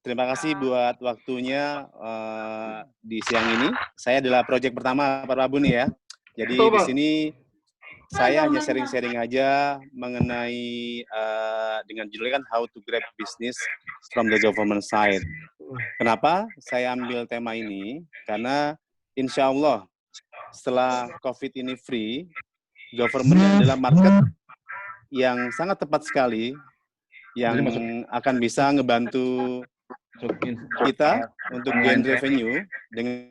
Terima kasih buat waktunya di siang ini. Saya adalah proyek pertama Pak Prabu nih ya. Jadi di sini saya hanya sharing-sharing aja mengenai dengan judulnya kan How to Grab Business from the Government Side. Kenapa saya ambil tema ini? Karena insya Allah setelah COVID ini free, government adalah market yang sangat tepat sekali yang akan bisa ngebantu kita untuk gain revenue dengan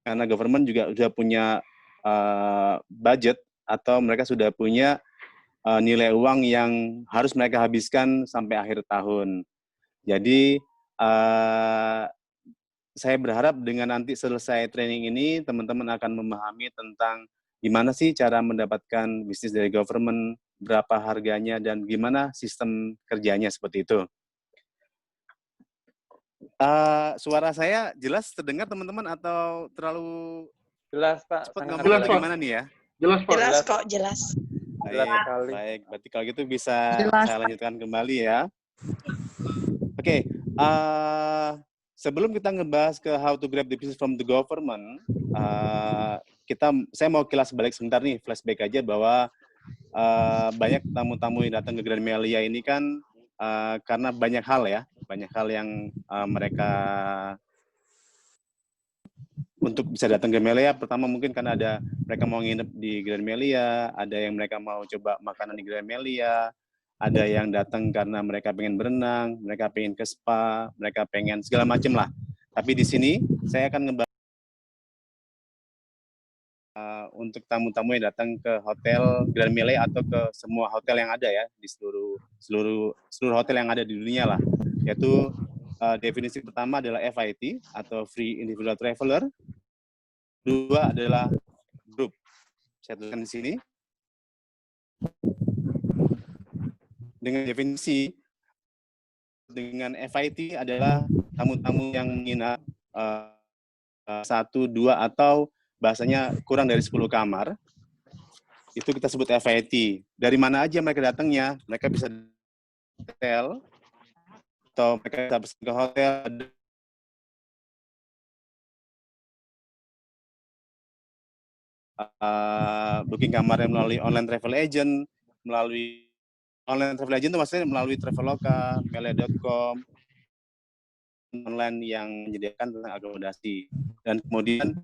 karena government juga sudah punya budget atau mereka sudah punya nilai uang yang harus mereka habiskan sampai akhir tahun. Jadi saya berharap dengan nanti selesai training ini teman-teman akan memahami tentang gimana sih cara mendapatkan bisnis dari government, berapa harganya dan gimana sistem kerjanya seperti itu. Suara saya jelas terdengar teman-teman atau terlalu jelas Pak? Cepat ngomong gimana nih ya? Jelas Pak. Jelas kok, jelas. Baik. Berarti kalau gitu bisa saya lanjutkan kembali ya. Oke, sebelum kita ngebahas ke how to grab the business from the government, saya mau kilas balik sebentar nih, flashback aja bahwa banyak tamu-tamu yang datang ke Grand Melia ini kan karena banyak hal yang mereka untuk bisa datang ke Melia. Pertama mungkin karena mereka mau nginep di Grand Melia, ada yang mereka mau coba makanan di Grand Melia, ada yang datang karena mereka pengen berenang, mereka pengen ke spa, mereka pengen segala macam lah. Tapi di sini saya akan ngebahas untuk tamu-tamu yang datang ke hotel Grand Melia atau ke semua hotel yang ada ya di seluruh hotel yang ada di dunia lah. Yaitu definisi pertama adalah FIT atau Free Individual Traveler. Dua adalah grup. Saya tuliskan di sini. Dengan definisi dengan FIT adalah tamu-tamu yang menginap 1, 2 atau bahasanya kurang dari 10 kamar. Itu kita sebut FIT. Dari mana aja mereka datangnya? Mereka bisa hotel atau mereka bisa pesan ke hotel. Booking kamarnya melalui online travel agent itu maksudnya melalui Traveloka, melia.com, online yang menyediakan tentang akomodasi dan kemudian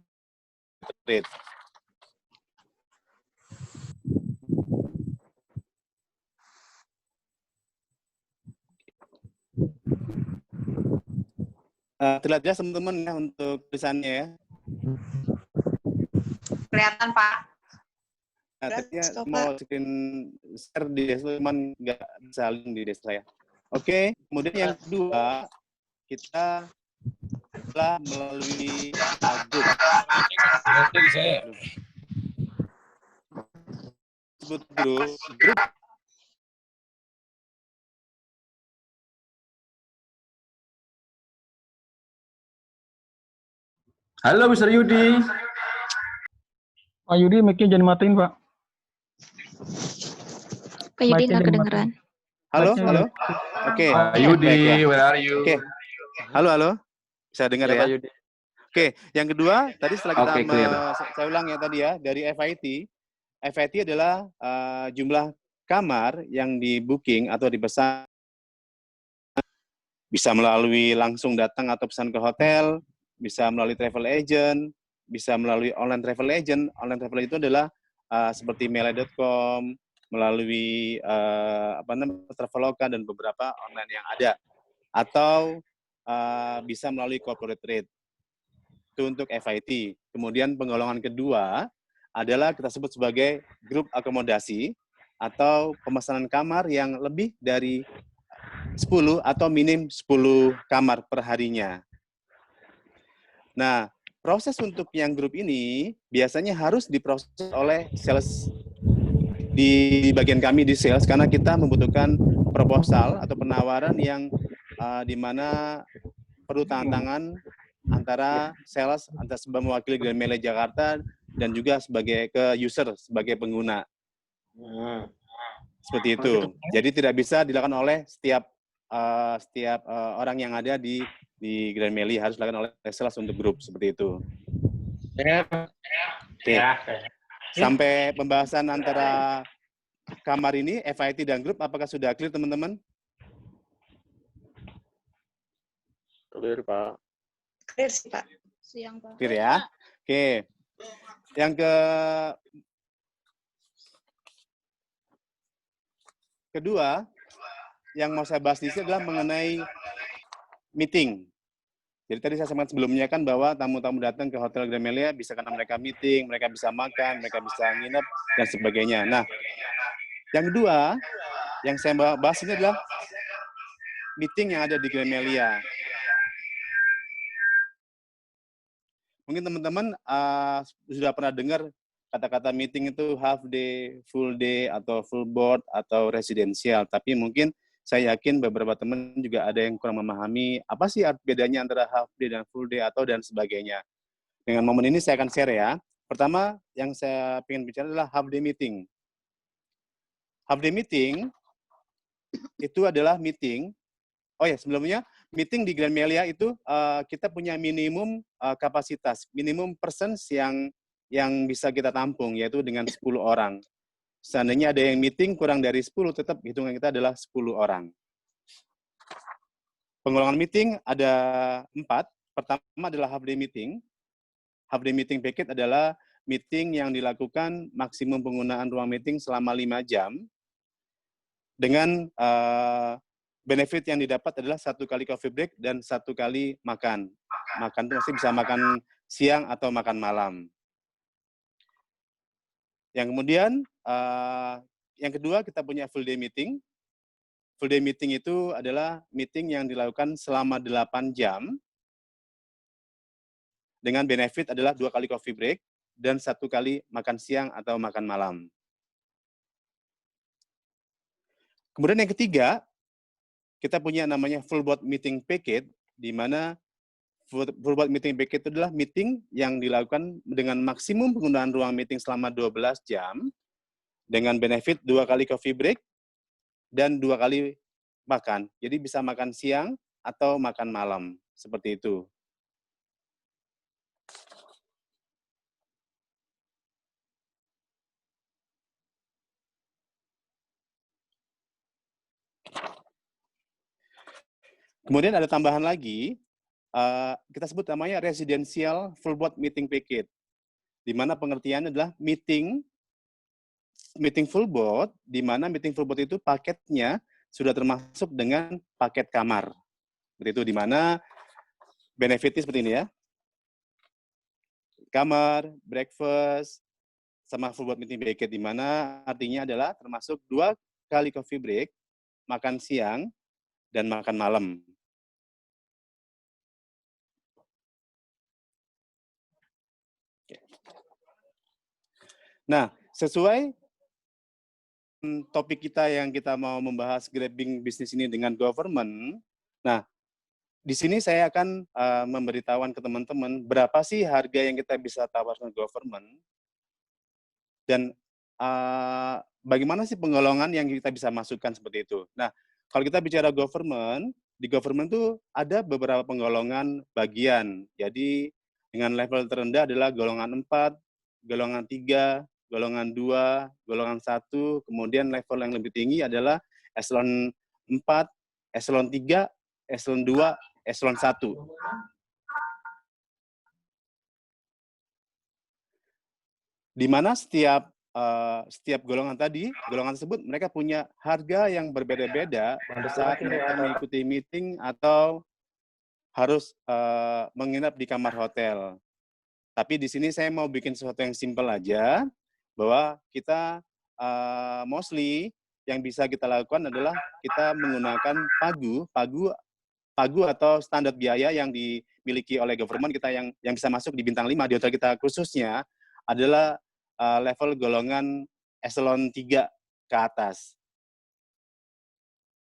trade. Terlihat jelas teman-teman ya untuk tulisannya ya. Kelihatan Pak. Tadinya mau screen share di desktop, cuman nggak bisa link di desktop saya. Oke, kemudian yang kedua kita telah melalui grup. Sebut grup. Halo, Mr. Yudi. Pak Yudi, mic-nya jangan matiin, Pak. Pak Yudi nggak kedengeran. Halo. Oke. Pak Yudi, where are you? Oke. Halo. Bisa dengar ya? Pak Yudi. Oke, yang kedua, tadi setelah kita saya ulang ya tadi ya, dari FIT. FIT adalah jumlah kamar yang di booking atau dipesan bisa melalui langsung datang atau pesan ke hotel, bisa melalui travel agent, bisa melalui online travel agent. Online travel itu adalah seperti melia.com, melalui Traveloka dan beberapa online yang ada, atau bisa melalui corporate rate. Itu untuk FIT. Kemudian penggolongan kedua adalah kita sebut sebagai grup akomodasi atau pemesanan kamar yang lebih dari 10 atau minim 10 kamar per harinya. Nah, proses untuk yang grup ini biasanya harus diproses oleh sales di bagian kami di sales karena kita membutuhkan proposal atau penawaran yang di mana perlu tantangan antara sales, antara sebagai mewakili Grand Melia Jakarta dan juga sebagai ke user, sebagai pengguna. Seperti itu. Jadi tidak bisa dilakukan oleh setiap orang yang ada di Grand Meli harus dilakukan oleh sales untuk grup seperti itu. Oke. Sampai pembahasan antara kamar ini, FIT dan grup, apakah sudah clear teman-teman? Clear, Pak. Clear sih, Pak. Siang, Pak. Clear ya? Oke. Yang kedua, yang mau saya bahas di sini adalah mengenai meeting. Jadi tadi saya sampaikan sebelumnya kan bahwa tamu-tamu datang ke Hotel Grand Melia bisa karena mereka meeting, mereka bisa makan, mereka bisa nginep, dan sebagainya. Nah, yang kedua, yang saya bahas ini adalah meeting yang ada di Grand Melia. Mungkin teman-teman sudah pernah dengar kata-kata meeting itu half day, full day, atau full board, atau residensial. Tapi mungkin saya yakin beberapa teman juga ada yang kurang memahami apa sih bedanya antara half day dan full day atau dan sebagainya. Dengan momen ini saya akan share ya. Pertama yang saya ingin bicara adalah half day meeting. Half day meeting itu adalah meeting. Oh ya, sebelumnya meeting di Grand Melia itu kita punya minimum kapasitas, minimum persons yang bisa kita tampung, yaitu dengan 10 orang. Seandainya ada yang meeting kurang dari 10, tetap hitungan kita adalah 10 orang. Penggolongan meeting ada 4. Pertama adalah half day meeting. Half day meeting packet adalah meeting yang dilakukan maksimum penggunaan ruang meeting selama 5 jam. Dengan benefit yang didapat adalah 1 kali coffee break dan 1 kali makan. Makan itu masih bisa makan siang atau makan malam. Yang kemudian, yang kedua kita punya full day meeting. Full day meeting itu adalah meeting yang dilakukan selama 8 jam, dengan benefit adalah 2 kali coffee break, dan 1 kali makan siang atau makan malam. Kemudian yang ketiga, kita punya namanya full board meeting packet, di mana full board meeting packet itu adalah meeting yang dilakukan dengan maksimum penggunaan ruang meeting selama 12 jam, dengan benefit 2 kali coffee break, dan 2 kali makan. Jadi bisa makan siang atau makan malam, seperti itu. Kemudian ada tambahan lagi, kita sebut namanya residential full board meeting packet, di mana pengertiannya adalah meeting full board, di mana meeting full board itu paketnya sudah termasuk dengan paket kamar. Begitu, di mana benefitnya seperti ini ya. Kamar, breakfast, sama full board meeting packet, di mana artinya adalah termasuk 2 kali coffee break, makan siang, dan makan malam. Nah, sesuai topik kita yang kita mau membahas grabbing bisnis ini dengan government. Nah, di sini saya akan memberitahuan ke teman-teman berapa sih harga yang kita bisa tawarkan government, dan bagaimana sih penggolongan yang kita bisa masukkan seperti itu. Nah, kalau kita bicara government, di government itu ada beberapa penggolongan bagian. Jadi dengan level terendah adalah golongan 4, golongan 3, golongan 2, golongan 1, kemudian level yang lebih tinggi adalah eselon 4, eselon 3, eselon 2, eselon 1. Di mana setiap golongan tersebut mereka punya harga yang berbeda-beda saat mereka mengikuti meeting atau harus menginap di kamar hotel. Tapi di sini saya mau bikin sesuatu yang simpel aja, bahwa kita mostly yang bisa kita lakukan adalah kita menggunakan pagu atau standar biaya yang dimiliki oleh government kita yang bisa masuk di bintang 5 di hotel kita khususnya adalah level golongan eselon 3 ke atas.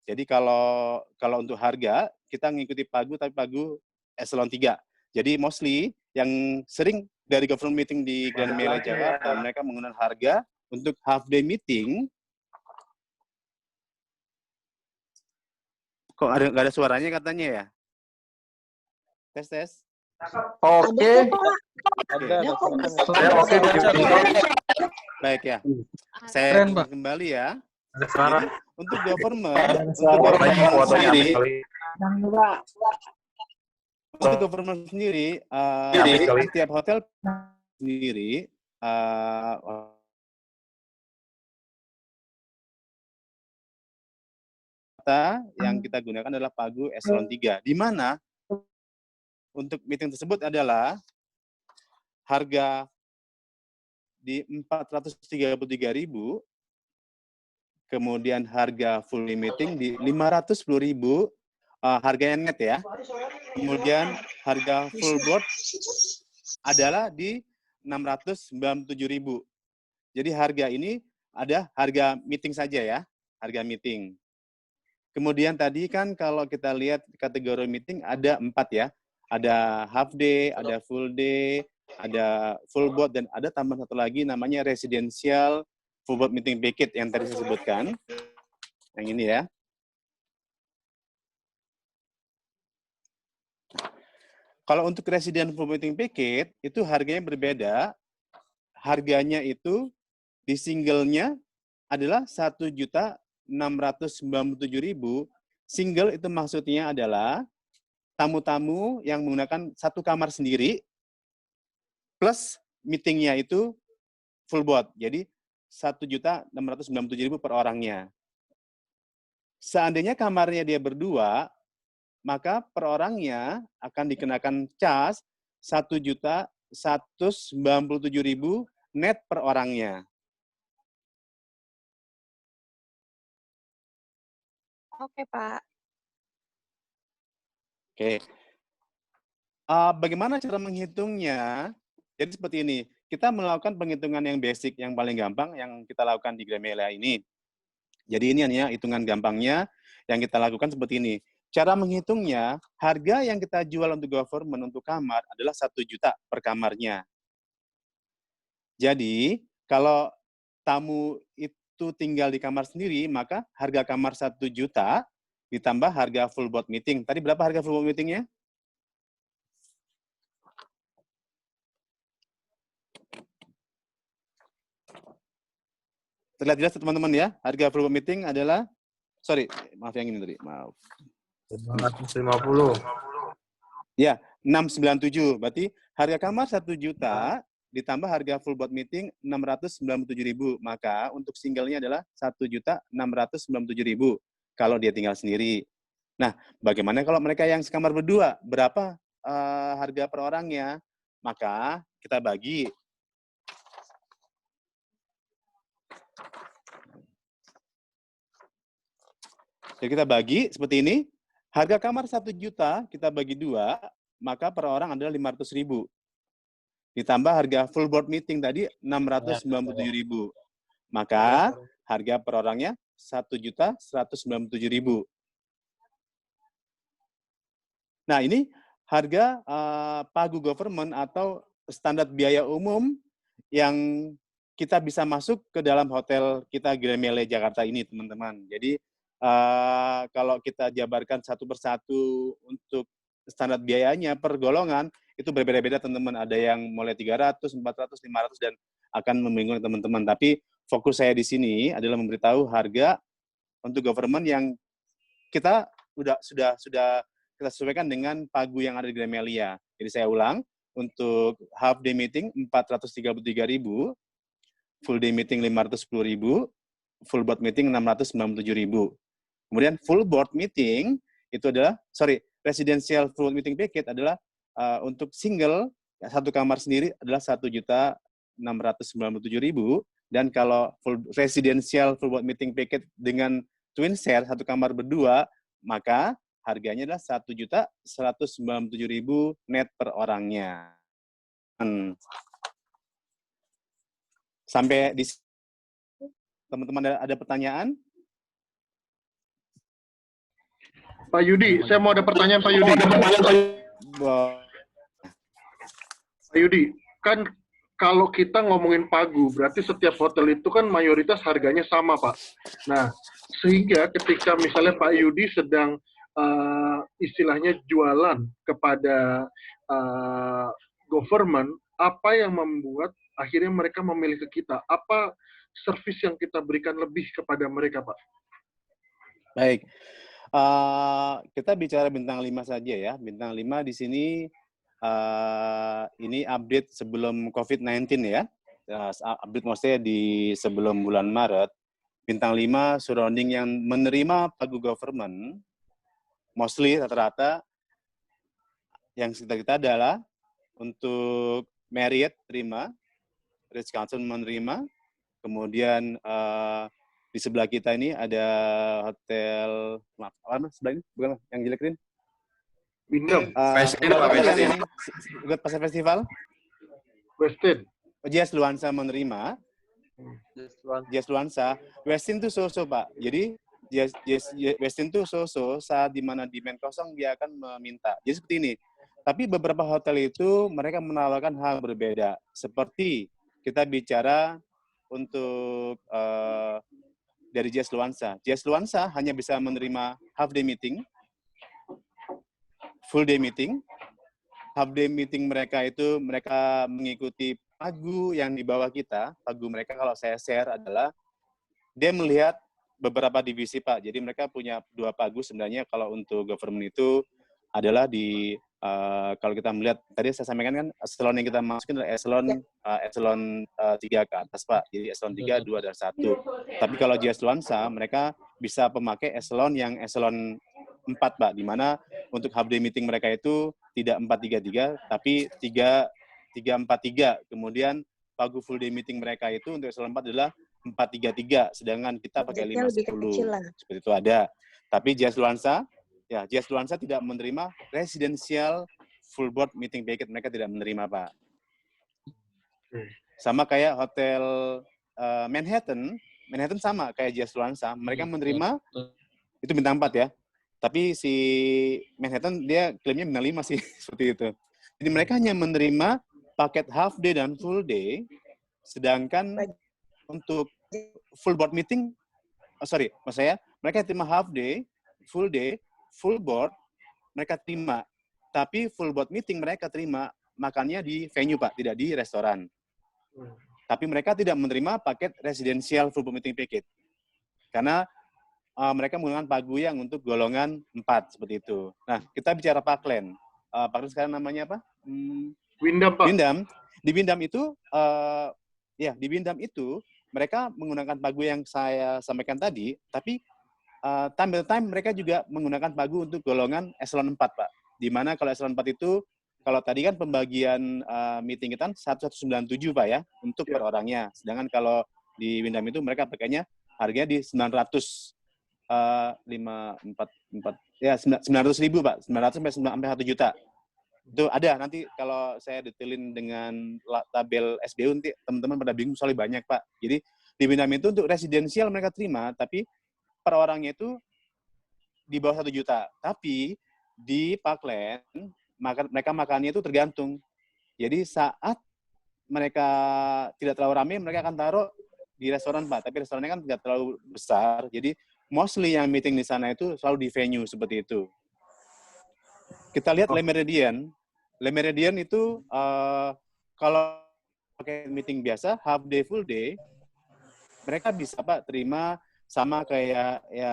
Jadi kalau untuk harga kita mengikuti pagu tapi pagu eselon 3. Jadi mostly yang sering dari government meeting di Grand Melia Jakarta, mereka menggunakan harga untuk half day meeting Kok nggak ada suaranya katanya ya? Tes. Oke. Ada Saya oke di sini. Baik ya. Saya Keren, Pak. kembali ya. Ada suara. Jadi, untuk government Lagi fotonya sendiri, sekali. untuk government sendiri, Habis kali. setiap hotel sendiri yang kita gunakan adalah Pagu Eselon 3, di mana untuk meeting tersebut adalah harga di 433.000, kemudian harga full meeting di 510.000, harganya net ya. Kemudian harga full board adalah di 697.000. Jadi harga ini ada harga meeting saja ya, harga meeting. Kemudian tadi kan kalau kita lihat kategori meeting ada 4 ya. Ada half day, ada full day, ada full board, dan ada tambah satu lagi namanya residential full board meeting package yang tadi saya sebutkan. Yang ini ya. Kalau untuk resident full meeting package itu harganya berbeda. Harganya itu di single-nya adalah 1.697.000. Single itu maksudnya adalah tamu-tamu yang menggunakan satu kamar sendiri plus meetingnya itu full board. Jadi 1.697.000 per orangnya. Seandainya kamarnya dia berdua, maka per orangnya akan dikenakan cas 1.197.000 net per orangnya. Oke, Pak. Oke. Bagaimana cara menghitungnya? Jadi seperti ini. Kita melakukan penghitungan yang basic, yang paling gampang, yang kita lakukan di Gramelia ini. Jadi ini hanya hitungan gampangnya yang kita lakukan seperti ini. Cara menghitungnya, harga yang kita jual untuk government untuk kamar adalah 1 juta per kamarnya. Jadi, kalau tamu itu tinggal di kamar sendiri, maka harga kamar 1 juta ditambah harga full board meeting. Tadi berapa harga full board meetingnya? Terlihat jelas teman-teman ya, harga full board meeting adalah, maaf yang ini tadi, maaf. 550. Ya, 697. Berarti harga kamar 1 juta ditambah harga full board meeting 697.000. Maka untuk singlenya adalah 1.697.000 kalau dia tinggal sendiri. Nah, bagaimana kalau mereka yang sekamar berdua? Berapa harga per orangnya? Maka kita bagi. Jadi kita bagi seperti ini. Harga kamar 1 juta kita bagi 2, maka per orang adalah 500.000. Ditambah harga full board meeting tadi 697.000. Maka harga per orangnya 1.197.000. Nah, ini harga Pagu government atau standar biaya umum yang kita bisa masuk ke dalam hotel kita Gramelia Jakarta ini, teman-teman. Jadi kalau kita jabarkan satu persatu untuk standar biayanya per golongan, itu berbeda-beda, teman-teman. Ada yang mulai 300, 400, 500, dan akan membingungkan teman-teman. Tapi fokus saya di sini adalah memberitahu harga untuk government yang kita sudah kita sesuaikan dengan Pagu yang ada di Gramelia. Jadi saya ulang, untuk half day meeting 433.000, full day meeting 510.000, full board meeting 697.000. Kemudian full board meeting itu adalah, residential full meeting package adalah untuk single satu kamar sendiri adalah 1.697.000, dan kalau full residential full board meeting package dengan twin share satu kamar berdua, maka harganya adalah 1.197.000 net per orangnya. Sampai di teman-teman ada pertanyaan? Pak Yudi, saya mau ada pertanyaan Pak Yudi. Pak Yudi, kan kalau kita ngomongin Pagu, berarti setiap hotel itu kan mayoritas harganya sama, Pak. Nah, sehingga ketika misalnya Pak Yudi sedang istilahnya jualan kepada government, apa yang membuat akhirnya mereka memilih ke kita? Apa servis yang kita berikan lebih kepada mereka, Pak? Baik. Kita bicara bintang 5 saja ya. Bintang 5 di sini ini update sebelum COVID-19 ya. Update maksudnya di sebelum bulan Maret. Bintang 5 surrounding yang menerima pagu government, mostly rata-rata yang sekitar kita adalah untuk Marriott terima, Ritz Carlton menerima, kemudian di sebelah kita ini ada hotel, maaf, apa sebelah ini? Bukan yang jelekin? Windham, Westin, Pak, Westin. Ikut pasar festival? Westin. Jazz Luansa menerima. Jazz Luansa. Westin tuh so-so, Pak. Jadi Westin tuh so-so, saat dimana demand kosong dia akan meminta. Jadi seperti ini. Tapi beberapa hotel itu mereka menawarkan hal berbeda. Seperti kita bicara untuk dari Jazz Luansa. Jazz Luansa hanya bisa menerima half day meeting, full day meeting. Half day meeting mereka itu mereka mengikuti pagu yang di bawah kita. Pagu mereka kalau saya share adalah dia melihat beberapa divisi, Pak. Jadi mereka punya 2 pagu sebenarnya kalau untuk government itu adalah di kalau kita melihat tadi saya sampaikan kan eselon yang kita masukin adalah eselon 3 ke atas, Pak. Jadi eselon 3, 2 dan 1. Tapi kalau Jazz Luansa mereka bisa pemakai eselon yang eselon 4, Pak, di mana untuk half day meeting mereka itu tidak 4-3-3 tapi 3-4-3. Kemudian pagu full day meeting mereka itu untuk eselon 4 adalah 4-3-3, sedangkan kita pakai 5-10. Seperti itu ada. Tapi Jazz Luansa tidak menerima residential full board meeting package, mereka tidak menerima, Pak. Sama kayak hotel Manhattan sama kayak Jazz Luansa, mereka menerima itu bintang 4 ya. Tapi si Manhattan dia klaimnya bintang 5 sih, seperti itu. Jadi mereka hanya menerima paket half day dan full day, sedangkan untuk full board meeting, maksud saya, mereka terima half day, full board, mereka terima. Tapi full board meeting mereka terima makannya di venue, Pak, tidak di restoran. Tapi mereka tidak menerima paket residential full board meeting package. Karena mereka menggunakan pagu yang untuk golongan 4, seperti itu. Nah, kita bicara Parkland. Parkland sekarang namanya apa? Windham, Pak. Di Windham itu mereka menggunakan pagu yang saya sampaikan tadi, tapi time mereka juga menggunakan pagu untuk golongan eselon 4, Pak. Di mana kalau eselon 4 itu, kalau tadi kan pembagian meeting kita 1197, Pak ya, untuk per orangnya. Sedangkan kalau di Windham itu mereka pakainya harganya di 900 900.000, Pak. 900 sampai 1 juta. Itu ada nanti kalau saya detailin dengan tabel SBU nanti teman-teman pada bingung soalnya banyak, Pak. Jadi di Windham itu untuk residensial mereka terima, tapi per orangnya itu di bawah 1 juta. Tapi di Parkland mereka makannya itu tergantung. Jadi saat mereka tidak terlalu ramai, mereka akan taruh di restoran, Pak. Tapi restorannya kan tidak terlalu besar. Jadi mostly yang meeting di sana itu selalu di venue seperti itu. Kita lihat Le Méridien. Le Méridien itu kalau pakai meeting biasa, half day, full day, mereka bisa, Pak, terima sama kayak ya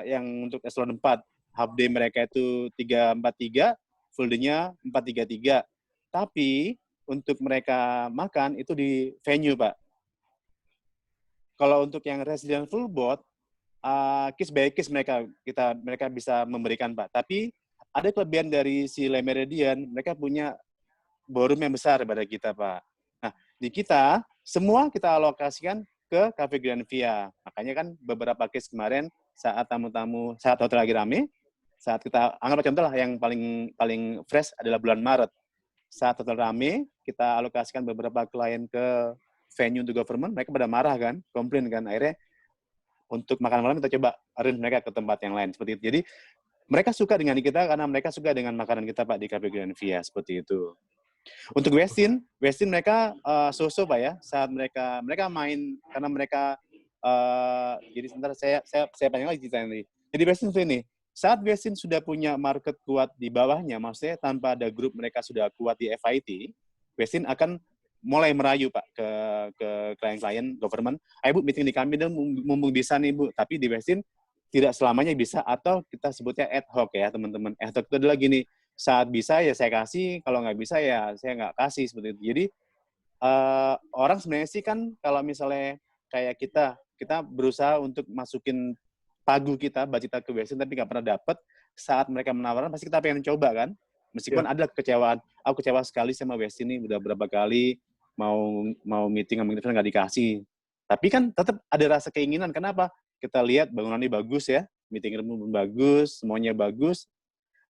yang untuk eselon 4. Half day mereka itu 3-4-3, full day-nya 4-3-3. Tapi untuk mereka makan itu di venue, Pak. Kalau untuk yang resident full board, case by case mereka bisa memberikan, Pak. Tapi ada kelebihan dari si Le Méridien, mereka punya ballroom yang besar daripada kita, Pak. Nah, di kita, semua kita alokasikan ke Cafe Grand Via. Makanya kan beberapa case kemarin, saat hotel lagi rame, saat kita, anggap contoh lah yang paling fresh adalah bulan Maret. Saat hotel rame, kita alokasikan beberapa klien ke venue untuk government, mereka pada marah kan, komplain kan, akhirnya untuk makan malam kita coba arrange mereka ke tempat yang lain, seperti itu. Jadi, mereka suka dengan kita karena mereka suka dengan makanan kita, Pak, di Cafe Grand Via, seperti itu. Untuk Westin mereka so-so, Pak ya, saat mereka main karena mereka jadi sebentar saya panjang lagi ceritanya nih. Jadi Westin itu ini, saat Westin sudah punya market kuat di bawahnya, maksudnya tanpa ada grup mereka sudah kuat di FIT, Westin akan mulai merayu Pak ke klien-klien government, ayo Bu meeting di kami dong, mumpung bisa nih Bu. Tapi di Westin tidak selamanya bisa, atau kita sebutnya ad hoc ya teman-teman. Ad hoc itu adalah gini, saat bisa ya saya kasih, kalau nggak bisa ya saya nggak kasih, seperti itu. Jadi orang sebenarnya sih kan kalau misalnya kayak kita berusaha untuk masukin pagu kita, budget kita ke Westin tapi nggak pernah dapet, saat mereka menawarkan pasti kita pengen coba kan, meskipun ada kekecewaan, aku kecewa sekali sama Westin ini, udah berapa kali mau meeting sama investor nggak dikasih, tapi kan tetap ada rasa keinginan. Kenapa? Kita lihat bangunannya bagus ya, meeting room bagus, semuanya bagus,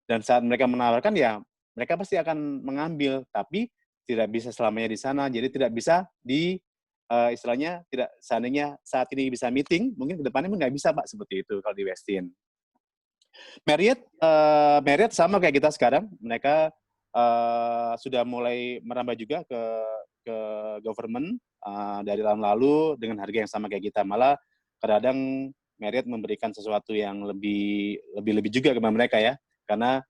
dan saat mereka menawarkan ya mereka pasti akan mengambil, tapi tidak bisa selamanya di sana, jadi tidak bisa istilahnya tidak, seandainya saat ini bisa meeting, mungkin ke depannya nggak bisa Pak, seperti itu kalau di Westin. Marriott sama kayak kita sekarang, mereka sudah mulai merambah juga ke government dari tahun lalu dengan harga yang sama kayak kita. Malah kadang-kadang Marriott memberikan sesuatu yang lebih juga kepada mereka ya, karena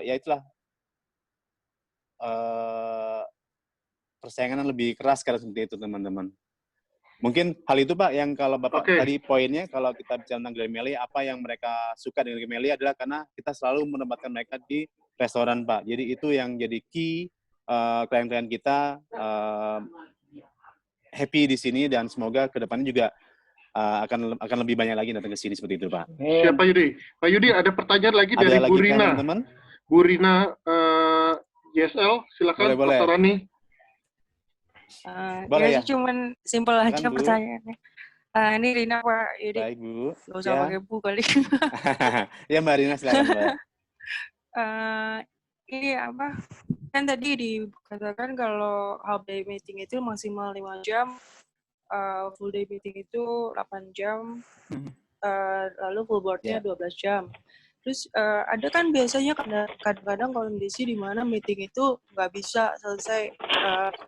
ya itulah persaingan lebih keras karena seperti itu teman-teman. Mungkin hal itu Pak yang kalau Bapak tadi poinnya, kalau kita bicara tentang Gemelli, apa yang mereka suka dengan Gemelli adalah karena kita selalu menempatkan mereka di restoran Pak. Jadi itu yang jadi key, klien-klien kita happy di sini, dan semoga kedepannya juga akan lebih banyak lagi datang ke sini seperti itu Pak. Siapa Yudi? Pak Yudi, ada pertanyaan lagi dari lagi Bu Rina. teman-teman? Bu Rina YSL, silakan boleh. Dr. Rani. Boleh ya? Cuman simpel aja Bu. pertanyaannya. Ini Rina Pak Yudi. Baik Bu. Gak usah pakai Bu kali. Ya Mbak Rina silakan Mbak. Ini apa? Kan tadi dikatakan kalau half day meeting itu maksimal 5 jam, full day meeting itu 8 jam, lalu full board-nya 12 jam. Terus ada kan biasanya kadang-kadang kondisi di mana meeting itu nggak bisa selesai,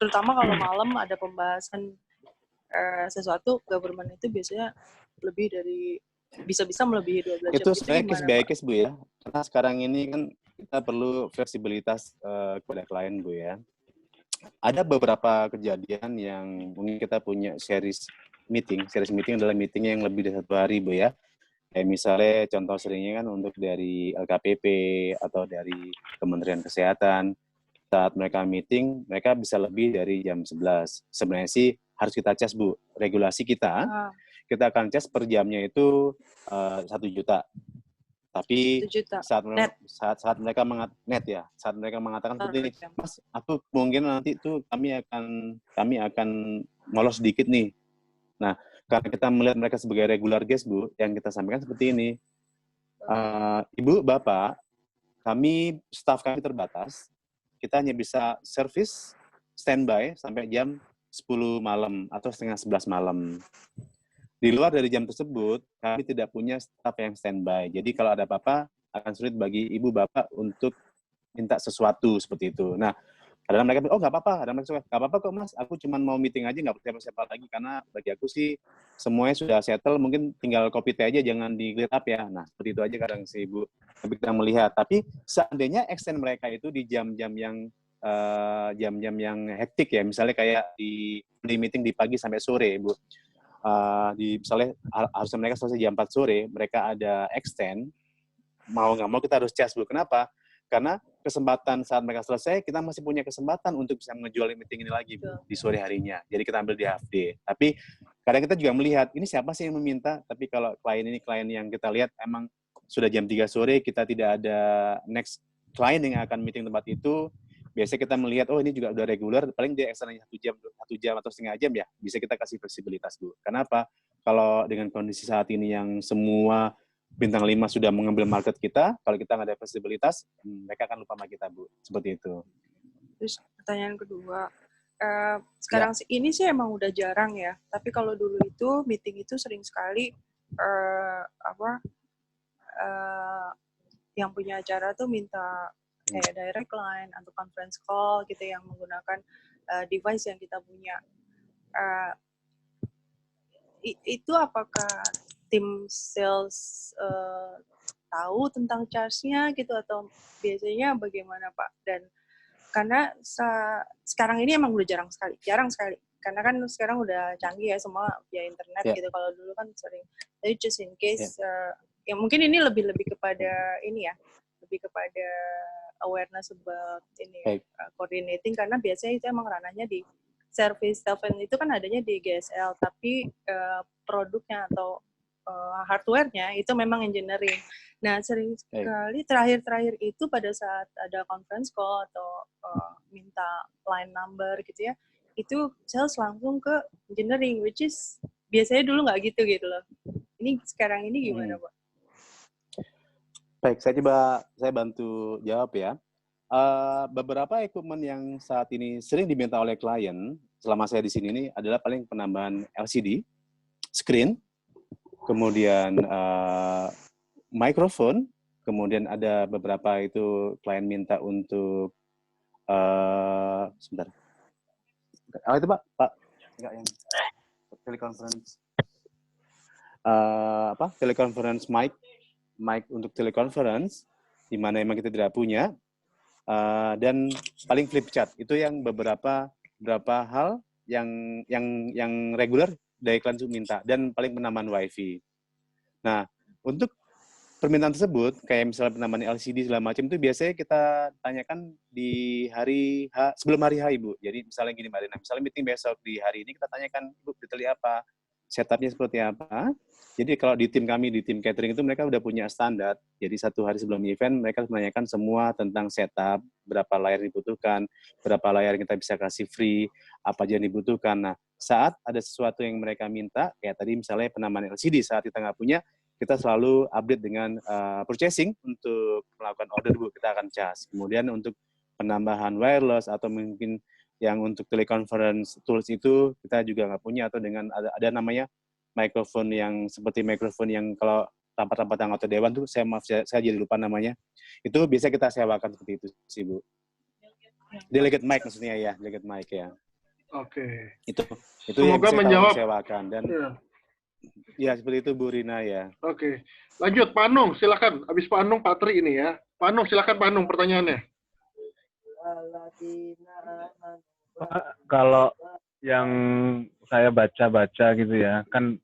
terutama kalau malam ada pembahasan sesuatu, government itu biasanya lebih dari bisa-bisa melebihi 12 jam. Itu sebenarnya case by Pak? case Bu ya. Karena sekarang ini kan kita perlu fleksibilitas kepada klien Bu ya. Ada beberapa kejadian yang mungkin kita punya series meeting adalah meeting yang lebih dari 1 hari Bu ya. Kayak misalnya contoh seringnya kan untuk dari LKPP atau dari Kementerian Kesehatan, saat mereka meeting, mereka bisa lebih dari jam 11. Sebenarnya sih harus kita cas Bu, regulasi kita akan cas per jamnya itu 1 juta. Tapi 1 juta. saat mereka saat mereka mengatakan seperti ini, Mas, aku mungkin nanti itu kami akan molos sedikit nih. Nah, karena kita melihat mereka sebagai regular guest Bu, yang kita sampaikan seperti ini, Ibu, Bapak, staff kami terbatas, kita hanya bisa service standby sampai jam 10 malam atau setengah 11 malam. Di luar dari jam tersebut, kami tidak punya staff yang standby. Jadi kalau ada apa-apa, akan sulit bagi Ibu, Bapak untuk minta sesuatu seperti itu. Nah, kadang mereka bilang, oh nggak apa-apa, nggak apa-apa kok Mas, aku cuma mau meeting aja, nggak perlu siapa-siapa lagi, karena bagi aku sih semuanya sudah settle, mungkin tinggal copy teh aja, jangan di clear up ya. Nah, seperti itu aja kadang sih Ibu, kita melihat. Tapi seandainya extend mereka itu di jam-jam yang hektik ya, misalnya kayak di meeting di pagi sampai sore Ibu, misalnya harusnya mereka selesai jam 4 sore, mereka ada extend, mau nggak mau kita harus cas Bu. Kenapa? Karena kesempatan saat mereka selesai, kita masih punya kesempatan untuk bisa menjual meeting ini lagi Bu, di sore harinya. Jadi kita ambil di half day. Tapi kadang kita juga melihat, ini siapa sih yang meminta? Tapi kalau klien yang kita lihat emang sudah jam 3 sore, kita tidak ada next klien yang akan meeting tempat itu, biasanya kita melihat, oh ini juga udah regular, paling dia extra 1 jam atau setengah jam ya, bisa kita kasih fleksibilitas Bu. Kenapa? Kalau dengan kondisi saat ini yang semua bintang 5 sudah mengambil market kita, kalau kita nggak ada fleksibilitas, mereka akan lupa sama kita, Bu. Seperti itu. Terus pertanyaan kedua, sekarang ini sih emang udah jarang ya, tapi kalau dulu itu meeting itu sering sekali yang punya acara tuh minta kayak direct line atau conference call gitu yang menggunakan device yang kita punya. Itu apakah tim sales tahu tentang charge-nya gitu atau biasanya bagaimana Pak? Dan karena sekarang ini emang udah jarang sekali. Karena kan sekarang udah canggih ya semua via internet gitu. Kalau dulu kan sering. Jadi just in case, ya mungkin ini lebih kepada ini ya, lebih kepada awareness about ini ya, coordinating karena biasanya itu emang ranahnya di service telepon itu kan adanya di GSL, tapi produknya atau hardware-nya itu memang engineering. Nah, sering sekali terakhir itu pada saat ada conference call atau minta line number gitu ya, itu sales langsung ke engineering, which is biasanya dulu nggak gitu loh. Ini sekarang ini gimana, Pak? Baik, saya bantu jawab ya. Beberapa equipment yang saat ini sering diminta oleh klien selama saya di sini ini adalah paling penambahan LCD, screen, kemudian mikrofon, kemudian ada beberapa itu klien minta untuk sebentar. Itu Pak, enggak yang teleconference. Teleconference mic untuk teleconference, di mana memang kita tidak punya, dan paling flip chart itu yang beberapa hal yang reguler dari klien minta, dan paling penambahan wifi. Nah, untuk permintaan tersebut, kayak misalnya penambahan LCD segala macam itu biasanya kita tanyakan di sebelum hari H, Ibu. Jadi misalnya gini, Mbak Rina, misalnya meeting besok di hari ini, kita tanyakan, Ibu, detailnya apa, setupnya seperti apa. Jadi kalau di tim kami, di tim catering itu mereka udah punya standar. Jadi 1 hari sebelum event, mereka menanyakan semua tentang setup, berapa layar dibutuhkan, berapa layar yang kita bisa kasih free, apa aja yang dibutuhkan. Nah, saat ada sesuatu yang mereka minta, kayak tadi misalnya penambahan LCD, saat kita nggak punya, kita selalu update dengan purchasing untuk melakukan order, Bu, kita akan cas. Kemudian untuk penambahan wireless atau mungkin yang untuk teleconference tools itu kita juga nggak punya, atau dengan ada namanya mikrofon yang seperti mikrofon yang kalau tempat-tempat yang atau dewan tuh saya jadi lupa namanya. Itu biasa kita sewakan seperti itu sih, Bu. Delegate mic maksudnya ya, delegate mic ya. Oke. Itu Semoga yang menjawab. Sewakan dan ya seperti itu Bu Rina ya. Oke. Lanjut Pak Anung, silakan. Habis Pak Anung Pak Tri ini ya. Pak Anung silakan, Pak Anung pertanyaannya. Pak, kalau yang saya baca-baca gitu ya, kan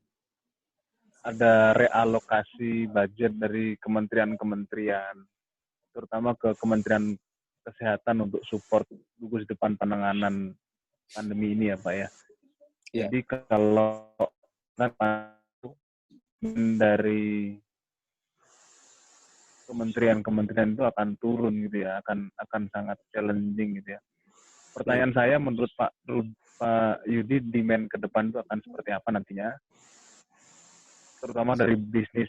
ada realokasi budget dari kementerian-kementerian, terutama ke Kementerian Kesehatan untuk support gugus depan penanganan pandemi ini ya Pak ya. Jadi kalau dari kementerian-kementerian itu akan turun gitu ya, akan sangat challenging gitu ya. Pertanyaan saya, menurut Pak Yudi, demand ke depan itu akan seperti apa nantinya? Terutama dari bisnis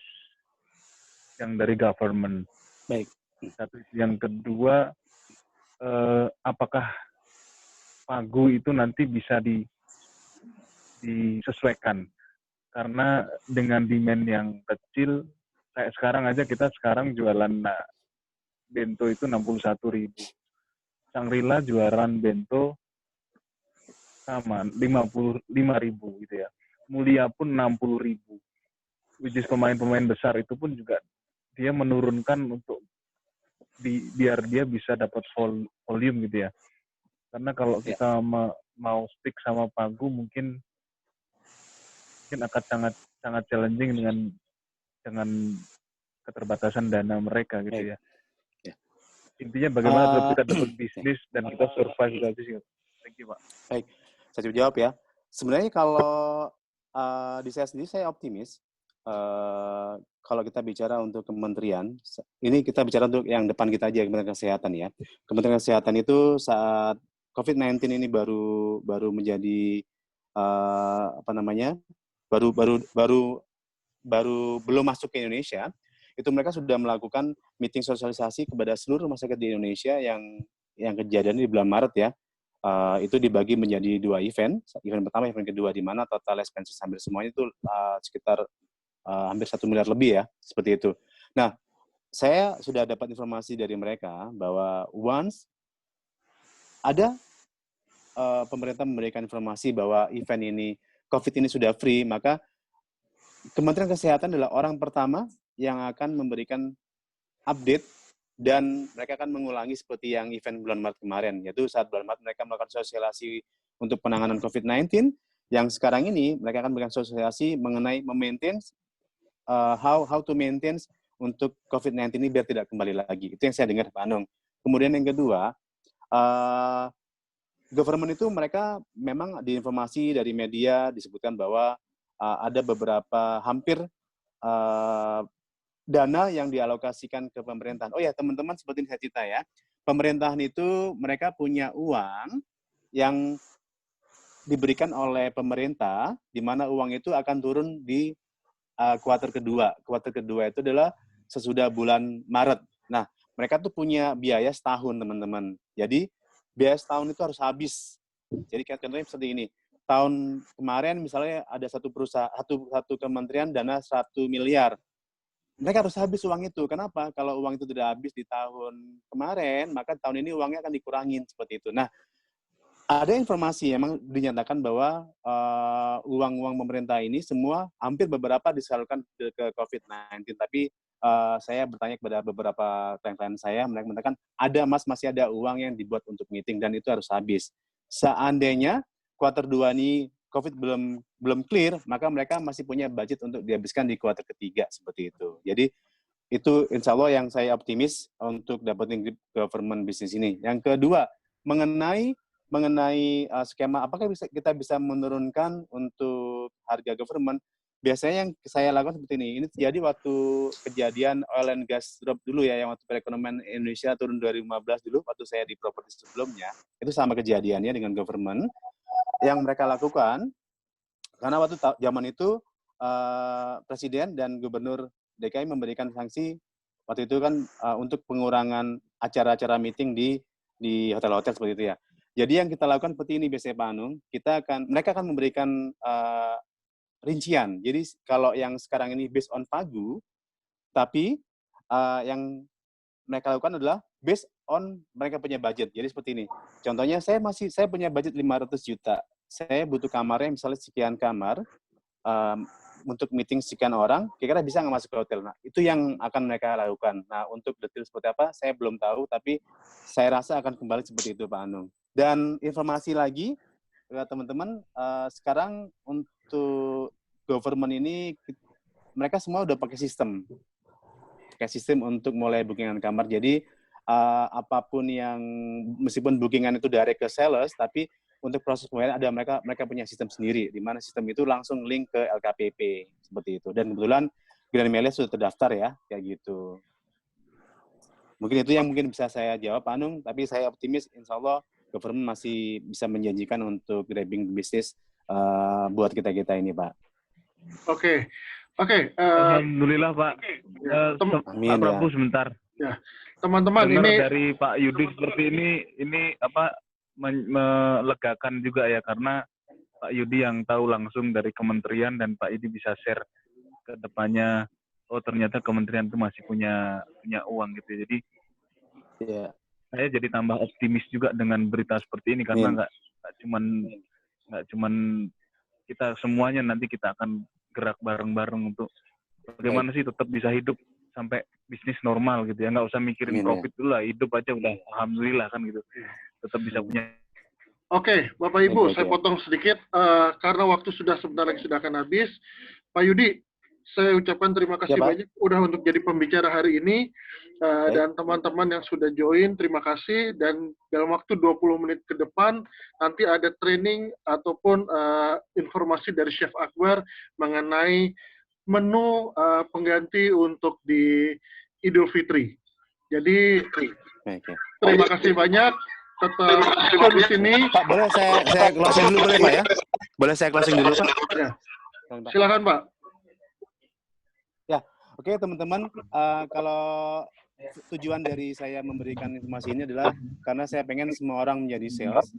yang dari government. Baik. Satu. Yang kedua, apakah pagu itu nanti bisa disesuaikan? Karena dengan demand yang kecil, kayak sekarang aja kita sekarang jualan bento itu 61.000. Shangri-La jualan bento sama 55.000 gitu ya. Mulia pun 60.000. Which is pemain-pemain besar itu pun juga dia menurunkan untuk biar dia bisa dapat volume gitu ya. Karena kalau kita mau stick sama pagu mungkin akan sangat challenging dengan keterbatasan dana mereka gitu ya. Intinya bagaimana tetap kita dapat bisnis dan kita survive gitu aja sih. Thank you, Pak. Baik, saya coba jawab ya. Sebenarnya kalau di saya sendiri saya optimis. Kalau kita bicara untuk kementerian, ini kita bicara untuk yang depan kita aja, Kementerian Kesehatan ya. Kementerian Kesehatan itu saat COVID-19 ini baru menjadi baru belum masuk ke Indonesia, itu mereka sudah melakukan meeting sosialisasi kepada seluruh rumah sakit di Indonesia yang kejadian di bulan Maret ya. Itu dibagi menjadi 2 event pertama, event kedua, di mana total expenses hampir semuanya itu sekitar hampir 1 miliar lebih ya, seperti itu. Nah, saya sudah dapat informasi dari mereka bahwa once ada pemerintah memberikan informasi bahwa event ini, COVID ini sudah free, maka Kementerian Kesehatan adalah orang pertama yang akan memberikan update dan mereka akan mengulangi seperti yang event bulan Maret kemarin, yaitu saat bulan Maret mereka melakukan sosialisasi untuk penanganan COVID-19, yang sekarang ini mereka akan memberikan sosialisasi mengenai memaintain how to maintain untuk COVID-19 ini biar tidak kembali lagi. Itu yang saya dengar, Pak Anung. Kemudian yang kedua, government itu mereka memang diinformasi dari media disebutkan bahwa ada beberapa hampir dana yang dialokasikan ke pemerintahan. Oh ya, teman-teman, seperti saya cerita ya, pemerintahan itu mereka punya uang yang diberikan oleh pemerintah, di mana uang itu akan turun di kuartal kedua. Kuartal kedua itu adalah sesudah bulan Maret. Nah, mereka tuh punya biaya setahun, teman-teman. Jadi, biaya setahun itu harus habis. Jadi, contohnya seperti ini. Tahun kemarin misalnya ada satu perusahaan, satu kementerian dana 1 miliar. Mereka harus habis uang itu. Kenapa? Kalau uang itu tidak habis di tahun kemarin, maka tahun ini uangnya akan dikurangin seperti itu. Nah, ada informasi emang dinyatakan bahwa uang-uang pemerintah ini semua hampir beberapa disalurkan ke COVID-19. Tapi saya bertanya kepada beberapa klien saya, mereka mengatakan masih ada uang yang dibuat untuk meeting dan itu harus habis. Seandainya kuartal 2 ini COVID belum clear, maka mereka masih punya budget untuk dihabiskan di kuartal ketiga seperti itu. Jadi itu insya Allah yang saya optimis untuk dapetin government bisnis ini. Yang kedua, mengenai skema apakah kita bisa menurunkan untuk harga government, biasanya yang saya lakukan seperti ini. Ini terjadi waktu kejadian oil and gas drop dulu ya, yang waktu perekonomian Indonesia turun 2015 dulu, waktu saya di properti sebelumnya, itu sama kejadiannya dengan government. Yang mereka lakukan, karena waktu zaman itu Presiden dan Gubernur DKI memberikan sanksi, waktu itu kan untuk pengurangan acara-acara meeting di hotel-hotel seperti itu ya. Jadi yang kita lakukan seperti ini biasanya Pak Anung, mereka akan memberikan rincian. Jadi kalau yang sekarang ini based on pagu, tapi yang mereka lakukan adalah based on mereka punya budget. Jadi seperti ini. Contohnya saya punya budget 500 juta. Saya butuh kamarnya misalnya sekian kamar untuk meeting sekian orang, kira-kira bisa nggak masuk ke hotel. Nah, itu yang akan mereka lakukan. Nah, untuk detail seperti apa, saya belum tahu, tapi saya rasa akan kembali seperti itu, Pak Anung. Dan informasi lagi, teman-teman, sekarang untuk government ini, mereka semua udah pakai sistem. Untuk mulai bookingan kamar. Jadi, apapun yang, meskipun bookingan itu direct ke sales, tapi untuk proses pembayaran ada mereka punya sistem sendiri, di mana sistem itu langsung link ke LKPP seperti itu. Dan kebetulan Grand Melia sudah terdaftar ya, kayak gitu. Mungkin itu yang bisa saya jawab, Pak Anung. Tapi saya optimis, insya Allah government masih bisa menjanjikan untuk grabbing bisnis buat kita ini, Pak. Oke. Alhamdulillah, Pak. Amin, Pak Prabu sebentar. Ya, teman-teman, Dengar ini dari Pak Yudi seperti ini melegakan juga ya, karena Pak Yudi yang tahu langsung dari kementerian dan Pak Yudi bisa share ke depannya, oh ternyata kementerian itu masih punya uang gitu. Jadi saya jadi tambah optimis juga dengan berita seperti ini, karena nggak cuman kita semuanya, nanti kita akan gerak bareng-bareng untuk bagaimana sih tetap bisa hidup sampai bisnis normal gitu ya, nggak usah mikirin profit dulu lah, hidup aja udah alhamdulillah kan gitu, tetap bisa punya. Oke, Bapak Ibu, saya potong sedikit karena waktu sebentar lagi sudah akan habis. Pak Yudi, saya ucapkan terima kasih banyak udah untuk jadi pembicara hari ini, dan teman-teman yang sudah join, terima kasih. Dan dalam waktu 20 menit ke depan nanti ada training ataupun informasi dari Chef Akbar mengenai menu pengganti untuk di Idul Fitri. Jadi terima kasih banyak. Tetap di sini. Pak, boleh saya closing dulu boleh Pak ya? Boleh saya closing dulu Pak? Ya. Silakan Pak. Ya, oke teman-teman. Kalau tujuan dari saya memberikan informasi ini adalah karena saya pengen semua orang menjadi sales.